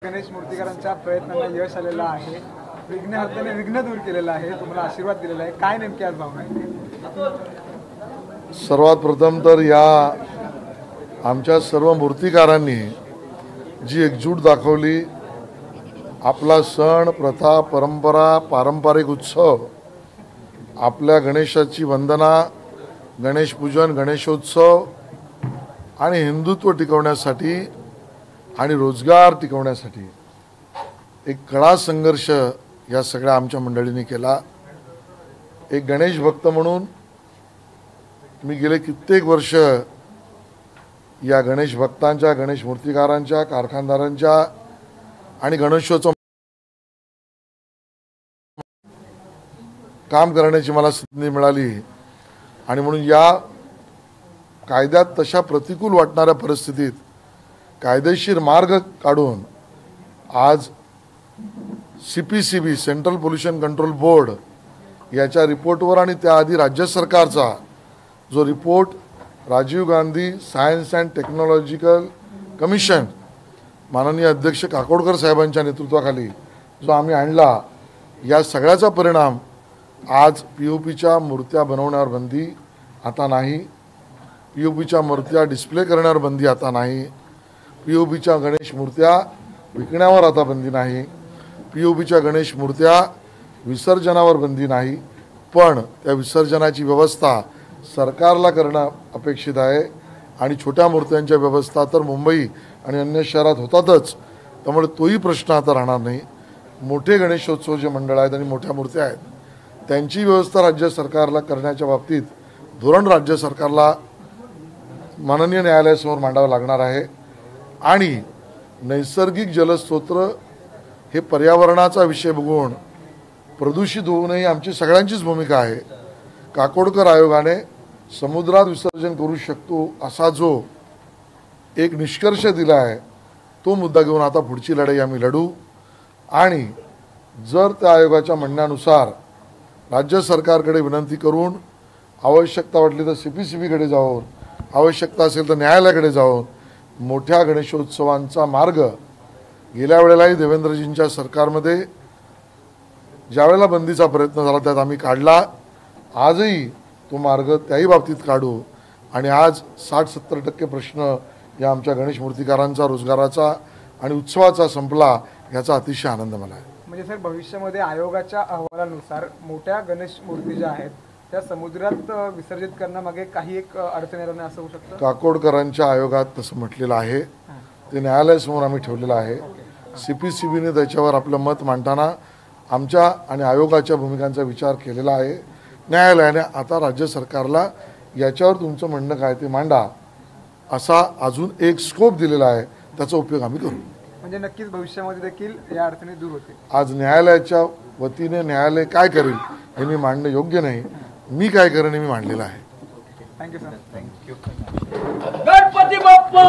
गणेश मूर्तिकारांच्या प्रयत्नांना यश आलेलं आहे. विघ्नहर्त्याने विघ्न दूर केलेलं आहे. तुम्हाला आशीर्वाद दिलेला आहे. काय नेमकी आज भावना आहे? सर्वात प्रथम तर या आमच्या सर्व मूर्तिकारांनी जी एकजूट दाखवली, आपला सण, प्रथा, परंपरा, पारंपरिक उत्सव, आपल्या गणेशाची वंदना, गणेश पूजन, गणेशोत्सव आणि हिंदुत्व टिकवण्यासाठी आणि रोजगार टिकवण्यासाठी एक कडा संघर्ष या सगळ्या आमच्या मंडळींनी केला. एक गणेश भक्त म्हणून मी गेले कित्येक वर्ष या गणेश भक्तांच्या, गणेश मूर्तिकारांच्या, कारखानदारांच्या आणि गणेशोत्सव काम करण्याची मला संधी मिळाली आणि म्हणून या कायद्यात तशा प्रतिकूल वाटणाऱ्या परिस्थितीत कायदेशीर मार्ग काढून आज CPCB central pollution control board याच्या रिपोर्टवर आणि त्याआधी राज्य सरकारचा जो report Rajiv Gandhi science and technological commission माननीय अध्यक्ष काकोडकर साहेबांच्या नेतृत्वाखाली जो आम्ही आणला, या सगळ्याचा परिणाम आज POPच्या मूर्त्या बनवण्यावर बंदी आता नाही, POPच्या मूर्त्या डिस्प्ले करण्यावर बंदी आता नाही, POPच्या गणेश मूर्त्या विकण्यावर आता बंदी नाही, POPच्या गणेश मूर्त्या विसर्जनावर बंदी नाही. पण त्या विसर्जनाची व्यवस्था सरकारला करणं अपेक्षित आहे आणि छोट्या मूर्त्यांच्या व्यवस्था तर मुंबई आणि अन्य शहरात होतातच, त्यामुळे तोही प्रश्न आता राहणार नाही. मोठे गणेशोत्सव जे मंडळ आहेत आणि मोठ्या मूर्त्या आहेत त्यांची व्यवस्था राज्य सरकारला करण्याच्या बाबतीत धोरण राज्य सरकारला माननीय न्यायालयासमोर मांडावं लागणार आहे. आणि नैसर्गिक जलस्रोत्र हे पर्यावरणाचा विषय बघून प्रदूषित होऊ नये आमची सगळ्यांचीच भूमिका आहे. काकोडकर आयोगाने समुद्रात विसर्जन करू शकतो असा जो एक निष्कर्ष दिला आहे तो मुद्दा घेऊन आता पुढची लढाई आम्ही लढू. आणि जर त्या आयोगाच्या म्हणण्यानुसार राज्य सरकारकडे विनंती करून आवश्यकता वाटली तर CPCBकडे जाऊन, आवश्यकता असेल तर न्यायालयाकडे जाऊन मोठ्या गणेशोत्सवांचा मार्ग गेल्या वेळेलाही देवेंद्रजींच्या सरकारमध्ये ज्या वेळेला बंदीचा प्रयत्न झाला त्यात आम्ही काढला, आजही तो मार्ग त्याही बाबतीत काढू. आणि आज 60-70% प्रश्न या आमच्या गणेश मूर्तिकारांचा, रोजगाराचा आणि उत्सवाचा संपला, याचा अतिशय आनंद मला आहे. म्हणजे सर, भविष्यामध्ये आयोगाच्या अहवालानुसार मोठ्या गणेश मूर्ती ज्या आहेत त्या समुद्रात विसर्जित करण्यामागे काही एक अडचण येणार नाही असं होऊ शकतं? काकोडकरांच्या आयोगात तसं म्हटलेलं आहे, ते न्यायालयासमोर आम्ही ठेवलेलं आहे. CPCBने त्याच्यावर आपलं मत मांडताना आमच्या आणि आयोगाच्या भूमिकांचा विचार केलेला आहे. न्यायालयाने आता राज्य सरकारला याच्यावर तुमचं म्हणणं काय ते मांडा असा अजून एक स्कोप दिलेला आहे, त्याचा उपयोग आम्ही करू. म्हणजे नक्कीच भविष्यामध्ये देखील या अडचणी दूर होतील. आज न्यायालयाच्या वतीने न्यायालय काय करेल हे मी मांडणं योग्य नाही, मी काय करेन हे मी मांडलेलं आहे. Thank you sir. Thank you. Ganpati Bappa